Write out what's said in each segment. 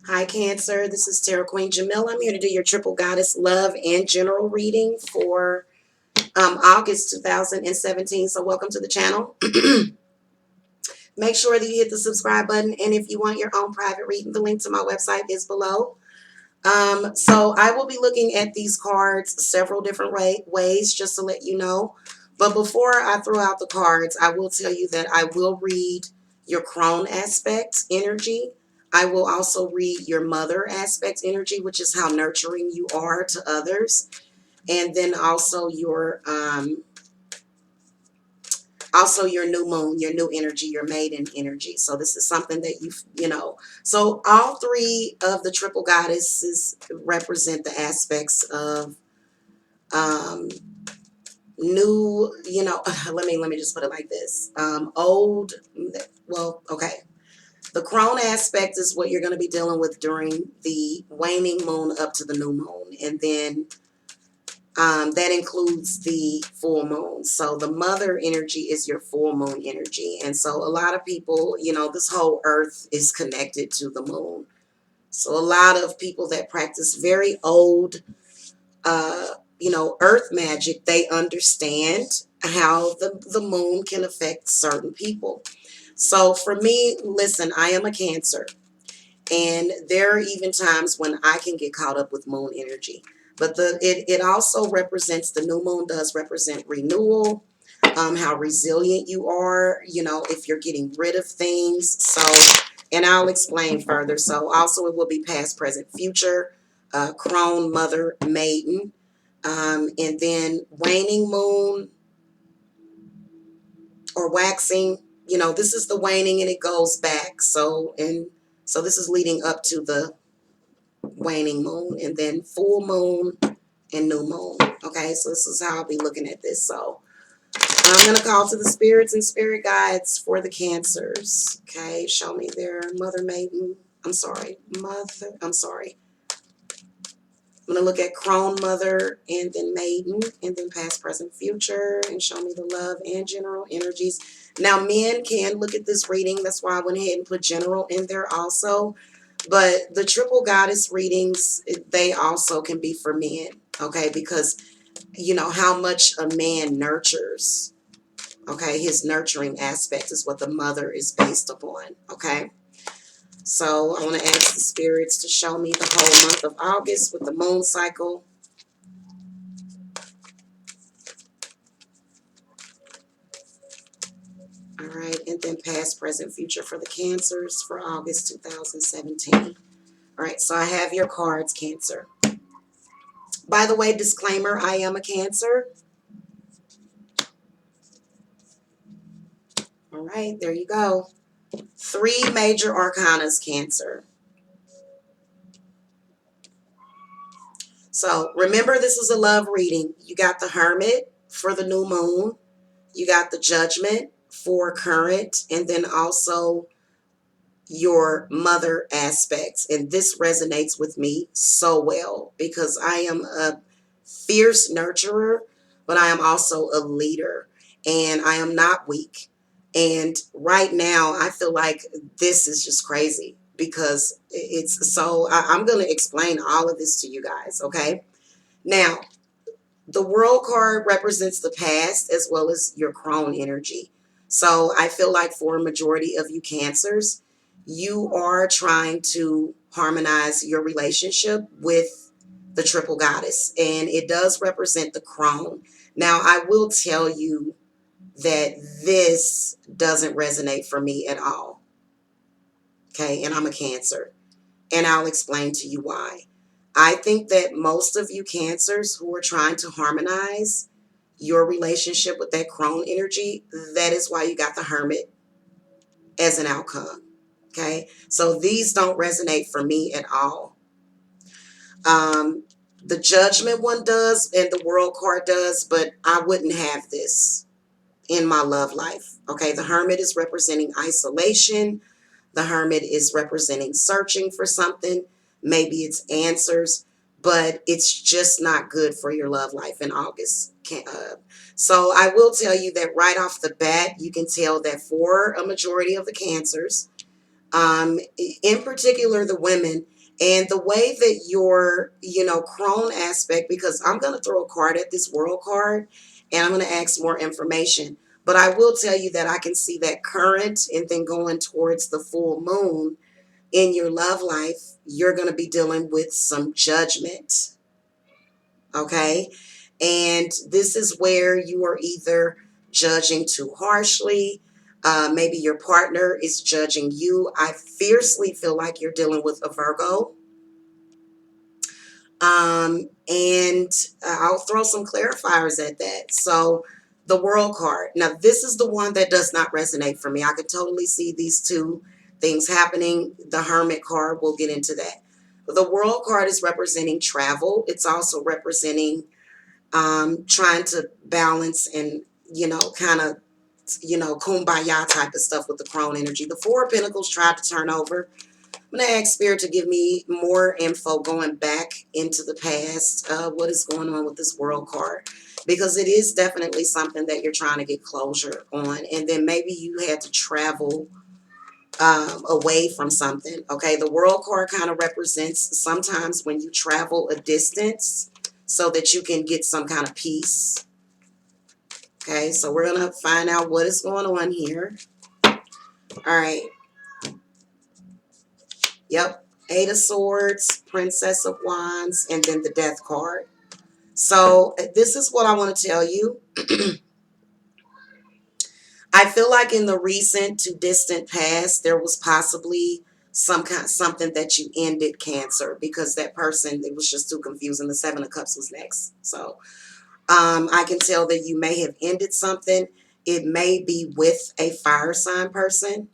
Hi, Cancer. This is Tarot Queen Jamila. I'm here to do your triple goddess love and general reading for August 2017. So, welcome to the channel. Make sure that you hit the subscribe button. And if you want your own private reading, the link to my website is below. So, I will be looking at these cards several different ways just to let you know. But before I throw out the cards, I will tell you that I will read your crone aspect energy. I will also read your mother aspect energy, which is how nurturing you are to others. And then also your new moon, your new energy, your maiden energy. So this is something that you know. So all three of the triple goddesses represent the aspects of um, new, let me just put it like this. Old, well, okay. The crone aspect is what you're going to be dealing with during the waning moon up to the new moon. And then that includes the full moon. So the mother energy is your full moon energy. And so a lot of people, this whole earth is connected to the moon. So a lot of people that practice very old, earth magic, they understand how the moon can affect certain people. So for me, listen, I am a Cancer. And there are even times when I can get caught up with moon energy. But it also represents, the new moon does represent renewal, how resilient you are, if you're getting rid of things. So, and I'll explain further. So also it will be past, present, future, crone, mother, maiden. And then waning moon or waxing, this is the waning and it goes back. So this is leading up to the waning moon, and then full moon and new moon. Okay, so this is how I'll be looking at this. So I'm going to call to the spirits and spirit guides for the Cancers. Okay, show me their mother, maiden. I'm sorry. I'm going to look at crone, mother, and then maiden, and then past, present, future, and show me the love and general energies. Now, men can look at this reading. That's why I went ahead and put general in there also. But the triple goddess readings, they also can be for men, okay? Because you know how much a man nurtures, okay? His nurturing aspect is what the mother is based upon, okay? So I want to ask the spirits to show me the whole month of August with the moon cycle. All right, and then past, present, future for the Cancers for August 2017. All right, so I have your cards, Cancer. By the way, disclaimer, I am a Cancer. All right, there you go. Three major arcanas, Cancer. So remember, this is a love reading. You got the Hermit for the new moon. You got the Judgment for current, and then also your mother aspects. And this resonates with me so well because I am a fierce nurturer, but I am also a leader, and I am not weak. And right now, I feel like this is just crazy because it's so. I'm going to explain all of this to you guys, okay? Now, the World card represents the past as well as your crone energy. So I feel like for a majority of you Cancers, you are trying to harmonize your relationship with the triple goddess, and it does represent the crone. Now, I will tell you that this doesn't resonate for me at all. Okay, and I'm a Cancer, and I'll explain to you why. I think that most of you Cancers who are trying to harmonize your relationship with that crone energy, that is why you got the Hermit as an outcome. Okay, so these don't resonate for me at all. The Judgment one does, and the World card does, but I wouldn't have this in my love life. Okay, the Hermit is representing isolation. The Hermit is representing searching for something. Maybe it's answers, but it's just not good for your love life in August. So I will tell you that right off the bat, you can tell that for a majority of the Cancers, In particular the women, and the way that your, crone aspect, because I'm going to throw a card at this world card and I'm going to ask more information. But I will tell you that I can see that current, and then going towards the full moon in your love life, you're going to be dealing with some judgment. Okay. And this is where you are either judging too harshly. Maybe your partner is judging you. I fiercely feel like you're dealing with a Virgo. And I'll throw some clarifiers at that. So the world card. Now, this is the one that does not resonate for me. I could totally see these two things happening. The Hermit card, we'll get into that. The world card is representing travel. It's also representing trying to balance and, kind of, kumbaya type of stuff with the crone energy. The Four of Pentacles tried to turn over. I'm going to ask Spirit to give me more info going back into the past. What is going on with this world card? Because it is definitely something that you're trying to get closure on. And then maybe you had to travel away from something. Okay, the world card kind of represents sometimes when you travel a distance so that you can get some kind of peace. Okay, so we're going to find out what is going on here. All right. Yep. Eight of Swords, Princess of Wands, and then the Death card. So this is what I want to tell you. I feel like in the recent to distant past, there was possibly something that you ended, Cancer, because that person, it was just too confusing. The Seven of Cups was next. So I can tell that you may have ended something. It may be with a fire sign person.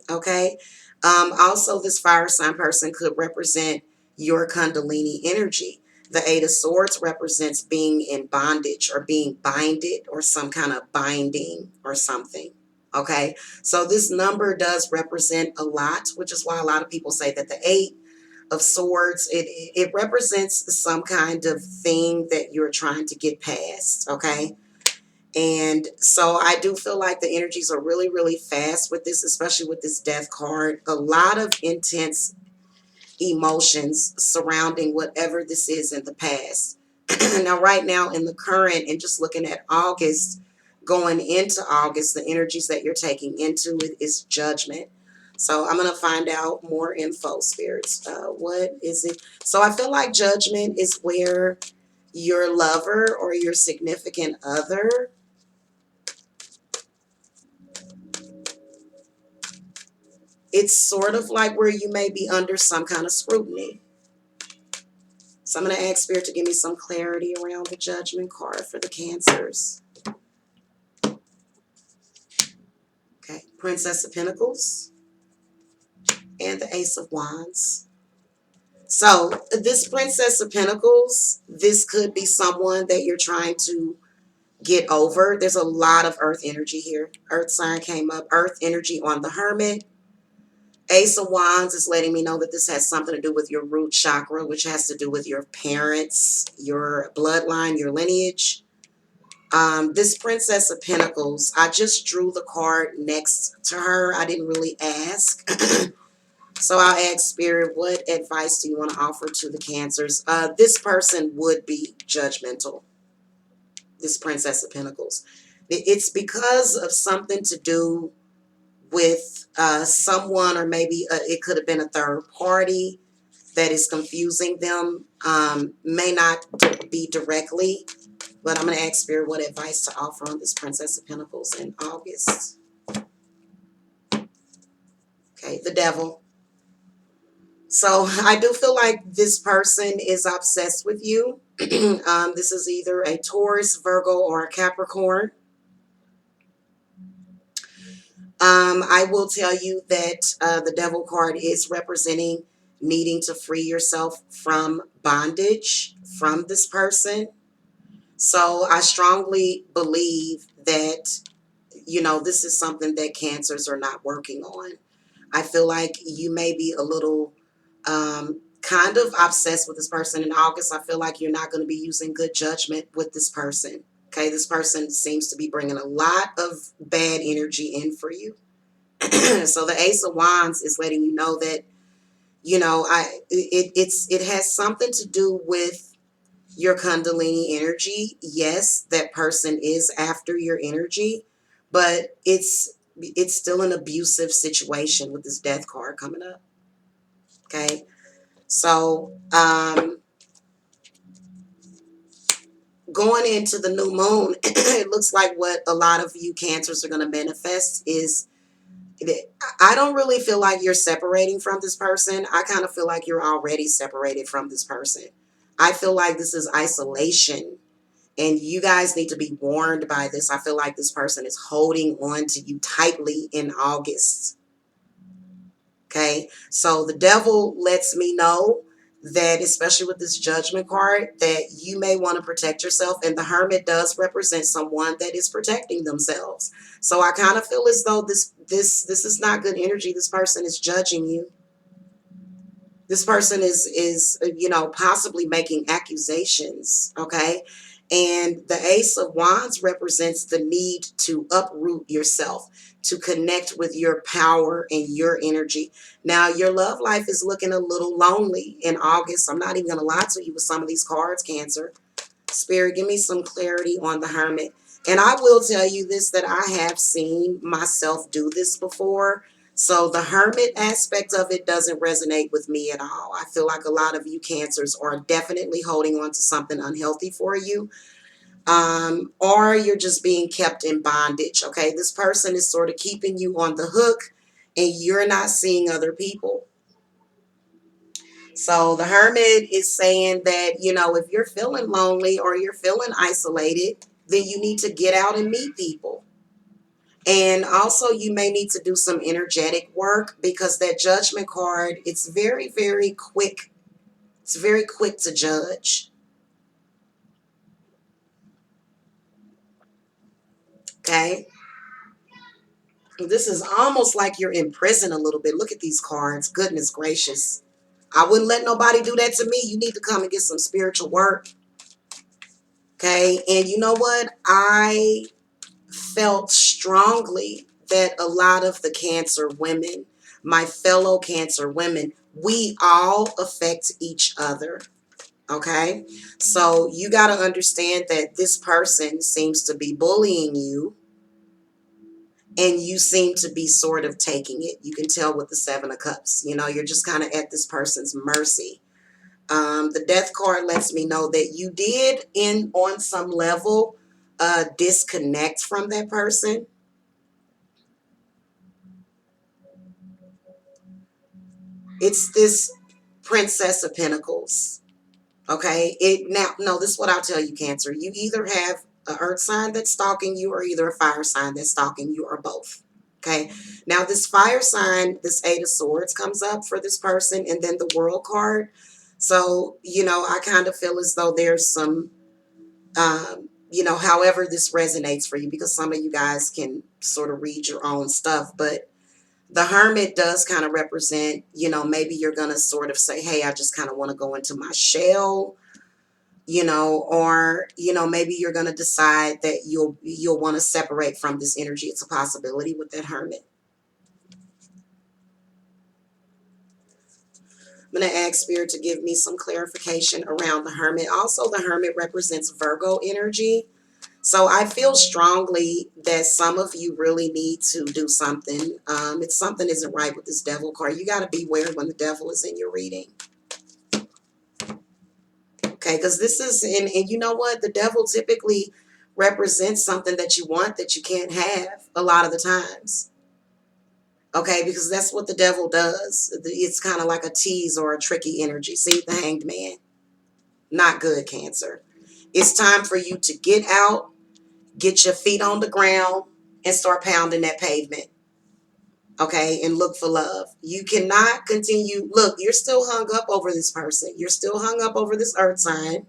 Okay. Also, this fire sign person could represent your Kundalini energy. The Eight of Swords represents being in bondage or being binded or some kind of binding or something. Okay. So this number does represent a lot, which is why a lot of people say that the Eight of Swords, it represents some kind of thing that you're trying to get past. Okay. And so I do feel like the energies are really, really fast with this, especially with this Death card. A lot of intense emotions surrounding whatever this is in the past. Now, right now in the current, and just looking at August, going into August, the energies that you're taking into it is judgment. So I'm going to find out more info, spirits. What is it? So I feel like judgment is where your lover or your significant other, it's sort of like where you may be under some kind of scrutiny. So I'm going to ask Spirit to give me some clarity around the Judgment card for the Cancers. Okay, Princess of Pentacles and the Ace of Wands. So this Princess of Pentacles, this could be someone that you're trying to get over. There's a lot of earth energy here. Earth sign came up. Earth energy on the Hermit. Ace of Wands is letting me know that this has something to do with your root chakra, which has to do with your parents, your bloodline, your lineage. This Princess of Pentacles, I just drew the card next to her. I didn't really ask. So I'll ask Spirit, what advice do you want to offer to the Cancers? This person would be judgmental. This Princess of Pentacles. It's because of something to do with someone, or maybe it could have been a third party that is confusing them. May not be directly, but I'm going to ask Spirit what advice to offer on this Princess of Pentacles in August. Okay, the Devil. So I do feel like this person is obsessed with you. This is either a Taurus, Virgo, or a Capricorn. I will tell you that the Devil card is representing needing to free yourself from bondage from this person. So I strongly believe that, this is something that Cancers are not working on. I feel like you may be a little kind of obsessed with this person in August. I feel like you're not going to be using good judgment with this person. Okay, this person seems to be bringing a lot of bad energy in for you. So the Ace of Wands is letting you know that, it has something to do with your Kundalini energy. Yes, that person is after your energy, but it's still an abusive situation with this Death card coming up. Okay. So, going into the new moon, it looks like what a lot of you Cancers are going to manifest is that I don't really feel like you're separating from this person. I kind of feel like you're already separated from this person. I feel like this is isolation, and you guys need to be warned by this. I feel like this person is holding on to you tightly in August. Okay, so the devil lets me know that, especially with this Judgment card, that you may want to protect yourself, and the Hermit does represent someone that is protecting themselves. So I kind of feel as though this is not good energy. This person is judging you. This person is possibly making accusations. Okay, and the Ace of Wands represents the need to uproot yourself, to connect with your power and your energy. Now, your love life is looking a little lonely in August. I'm not even going to lie to you with some of these cards, Cancer. Spirit, give me some clarity on the Hermit. And I will tell you this, that I have seen myself do this before. So the Hermit aspect of it doesn't resonate with me at all. I feel like a lot of you Cancers are definitely holding on to something unhealthy for you. Or you're just being kept in bondage. Okay, this person is sort of keeping you on the hook, and you're not seeing other people. So the Hermit is saying that, if you're feeling lonely or you're feeling isolated, then you need to get out and meet people. And also you may need to do some energetic work, because that Judgment card, it's very, very quick. It's very quick to judge. Okay. This is almost like you're in prison a little bit. Look at these cards. Goodness gracious. I wouldn't let nobody do that to me. You need to come and get some spiritual work. Okay. And you know what? I felt strongly that a lot of the Cancer women, my fellow Cancer women, we all affect each other. Okay. So you got to understand that this person seems to be bullying you, and you seem to be sort of taking it. You can tell with the Seven of Cups. You're just kind of at this person's mercy. The Death card lets me know that you did, on some level, disconnect from that person. It's this Princess of Pentacles. Okay. No, this is what I'll tell you, Cancer. You either have an earth sign that's stalking you, or either a fire sign that's stalking you, or both. Okay. Now, this fire sign, this Eight of Swords comes up for this person, and then the World card. So, I kind of feel as though there's some, however this resonates for you, because some of you guys can sort of read your own stuff, but the Hermit does kind of represent, maybe you're going to sort of say, hey, I just kind of want to go into my shell, or, maybe you're going to decide that you'll want to separate from this energy. It's a possibility with that Hermit. I'm going to ask Spirit to give me some clarification around the Hermit. Also, the Hermit represents Virgo energy. So I feel strongly that some of you really need to do something. It's something isn't right with this Devil card. You got to beware when the devil is in your reading. Okay, because this is, and you know what? The devil typically represents something that you want that you can't have a lot of the times. Okay, because that's what the devil does. It's kind of like a tease or a tricky energy. See, the Hanged Man. Not good, Cancer. It's time for you to get out, get your feet on the ground, and start pounding that pavement. Okay, and look for love. You cannot continue. Look, you're still hung up over this person. You're still hung up over this earth sign.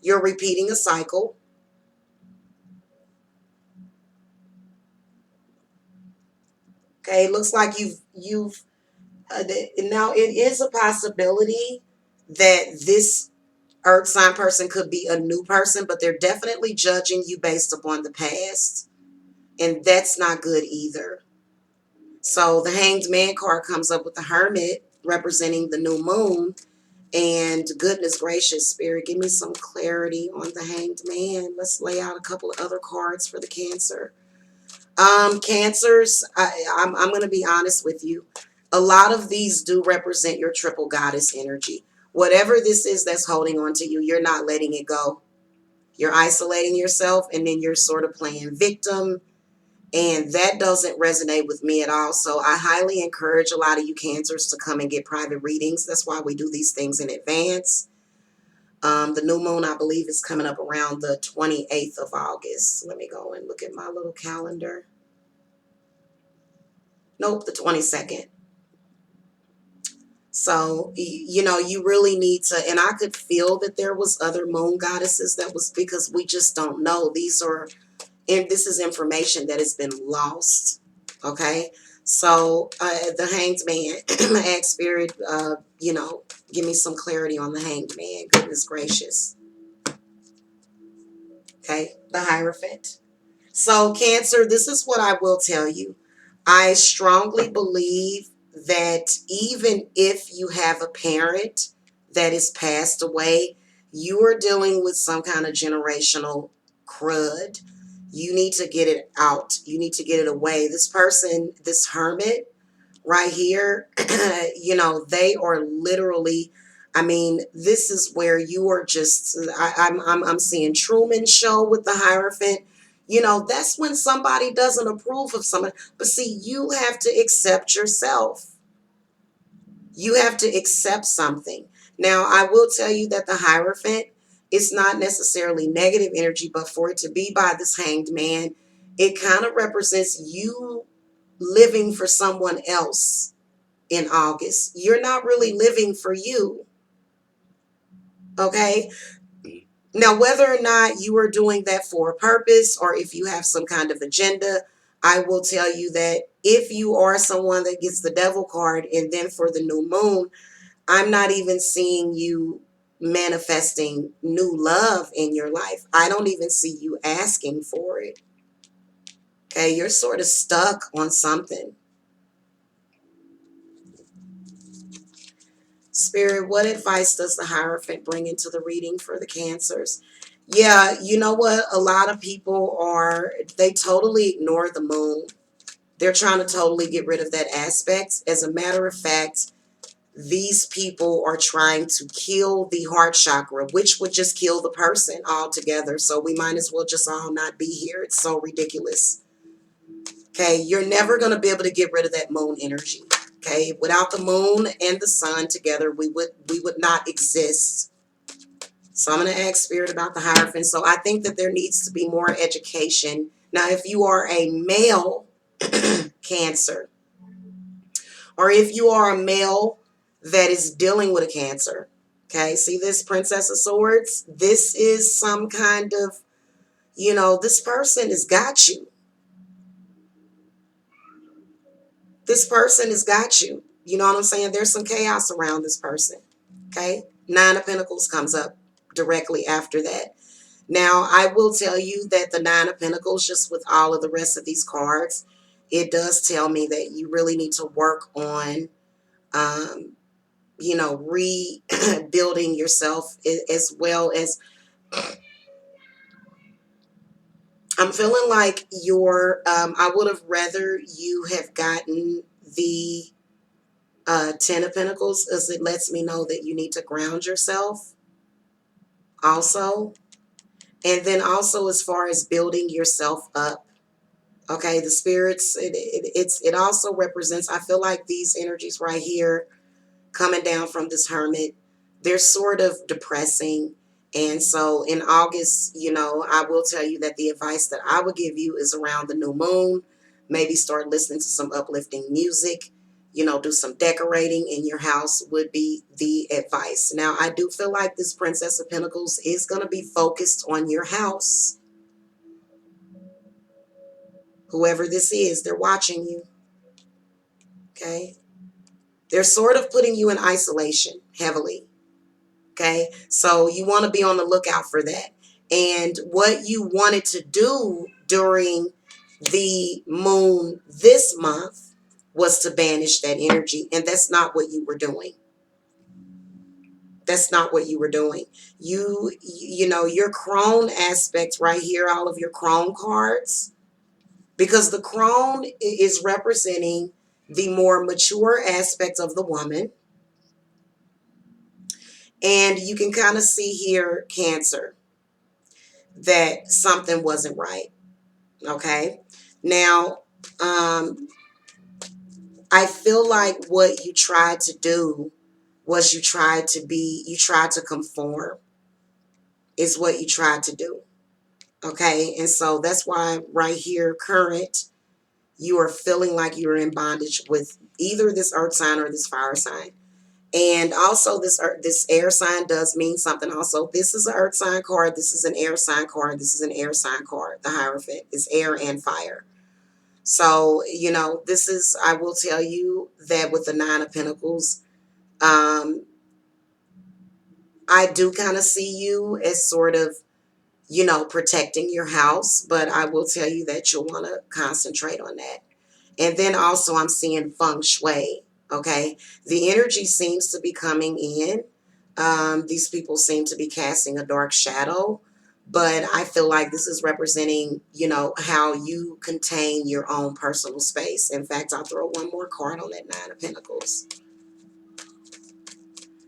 You're repeating a cycle. Okay, it looks like you've now it is a possibility that this earth sign person could be a new person, but they're definitely judging you based upon the past, and that's not good either. So the Hanged Man card comes up with the Hermit representing the new moon. And goodness gracious, Spirit, give me some clarity on the Hanged Man. Let's lay out a couple of other cards for the Cancer. Cancers, I'm going to be honest with you. A lot of these do represent your triple goddess energy. Whatever this is that's holding on to you, you're not letting it go. You're isolating yourself, and then you're sort of playing victim. And that doesn't resonate with me at all. So I highly encourage a lot of you Cancers to come and get private readings. That's why we do these things in advance. The new moon, I believe, is coming up around the 28th of August. Let me go and look at my little calendar. Nope, the 22nd. So, you know, you really need to, and I could feel that there was other moon goddesses that was, because we just don't know. These are, and this is information that has been lost. Okay. So, the Hanged Man, I ask Spirit, you know, give me some clarity on the Hanged Man. Goodness gracious. Okay. The Hierophant. So, Cancer, this is what I will tell you. I strongly believe that even if you have a parent that is passed away, you are dealing with some kind of generational crud. You need to get it out. You need to get it away. This person, this hermit right here, you know, they are literally, I mean, this is where you are just, I'm seeing Truman Show with the Hierophant. You know, that's when somebody doesn't approve of somebody. But see, you have to accept yourself. You have to accept something. Now, I will tell you that the Hierophant is not necessarily negative energy, but for it to be by this Hanged Man, it kind of represents you living for someone else in August. You're not really living for you. Okay? Now, whether or not you are doing that for a purpose or if you have some kind of agenda, I will tell you that if you are someone that gets the devil card and then for the new moon, I'm not even seeing you manifesting new love in your life. I don't even see you asking for it. Okay, you're sort of stuck on something. Spirit, what advice does the Hierophant bring into the reading for the Cancers? Yeah, you know what? A lot of people are, they totally ignore the moon. They're trying to totally get rid of that aspect. As a matter of fact, these people are trying to kill the heart chakra, which would just kill the person altogether. So we might as well just all not be here. It's so ridiculous. Okay, you're never going to be able to get rid of that moon energy. Okay, without the moon and the sun together, we would not exist. So I'm going to ask Spirit about the Hierophant. So I think that there needs to be more education. Now, if you are a male Cancer, or if you are a male that is dealing with a Cancer, okay, see this Princess of Swords? This is some kind of, you know, this person has got you. This person has got you. You know what I'm saying? There's some chaos around this person. Okay. Nine of Pentacles comes up directly after that. Now, I will tell you that the Nine of Pentacles, just with all of the rest of these cards, it does tell me that you really need to work on, you know, rebuilding yourself, as well as I'm feeling like I would have rather you have gotten the Ten of Pentacles, as it lets me know that you need to ground yourself also. And then also as far as building yourself up. Okay, the spirits, it also represents, I feel like these energies right here coming down from this hermit, they're sort of depressing. And so in August, you know, I will tell you that the advice that I would give you is around the new moon. Maybe start listening to some uplifting music, you know, do some decorating in your house would be the advice. Now, I do feel like this Princess of Pentacles is going to be focused on your house. Whoever this is, they're watching you. Okay. They're sort of putting you in isolation heavily. Okay. So you want to be on the lookout for that. And what you wanted to do during the moon this month was to banish that energy. And that's not what you were doing. That's not what you were doing. You know, your crone aspect right here, all of your crone cards, because the crone is representing the more mature aspect of the woman. And you can kind of see here, Cancer, that something wasn't right. Okay. Now, I feel like what you tried to do was you tried to conform, is what you tried to do. Okay. And so that's why right here, current, you are feeling like you're in bondage with either this earth sign or this fire sign. And also this air sign does mean something also. This is an earth sign card. This is an air sign card. This is an air sign card. The Hierophant is air and fire. So, you know, this is, I will tell you that with the Nine of Pentacles, I do kind of see you as sort of, you know, protecting your house, but I will tell you that you'll want to concentrate on that. And then also I'm seeing feng shui. Okay. The energy seems to be coming in. These people seem to be casting a dark shadow, but I feel like this is representing, you know, how you contain your own personal space. In fact, I'll throw one more card on that Nine of Pentacles.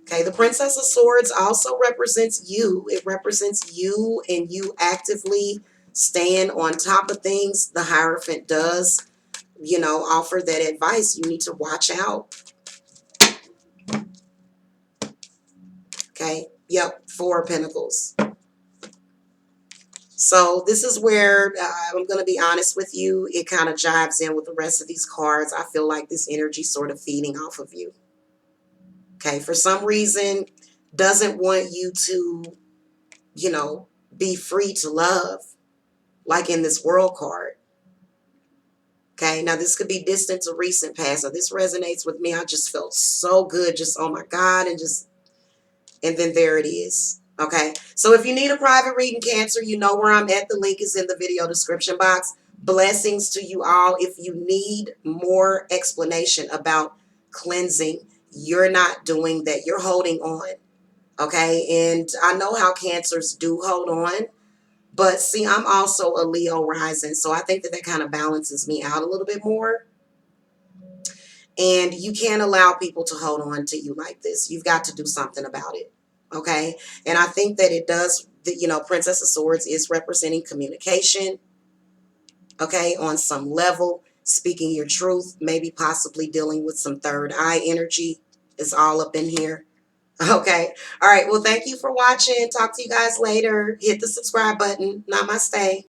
Okay, the Princess of Swords also represents you. It represents you and you actively staying on top of things. The Hierophant does, you know, offer that advice. You need to watch out. Okay, yep, Four of Pentacles. So this is where I'm going to be honest with you. It kind of jives in with the rest of these cards. I feel like this energy sort of feeding off of you. Okay, for some reason, doesn't want you to, you know, be free to love, like in this World card. Okay, now this could be distant to recent past. Now this resonates with me. I just felt so good, just oh my God, and then there it is. Okay, so if you need a private reading, Cancer, you know where I'm at. The link is in the video description box. Blessings to you all. If you need more explanation about cleansing, you're not doing that. You're holding on. Okay, and I know how Cancers do hold on. But see, I'm also a Leo rising, so I think that kind of balances me out a little bit more. And you can't allow people to hold on to you like this. You've got to do something about it. Okay? And I think that it does, you know, Princess of Swords is representing communication. Okay? On some level, speaking your truth, maybe possibly dealing with some third eye energy is all up in here. Okay. All right. Well, thank you for watching. Talk to you guys later. Hit the subscribe button. Namaste.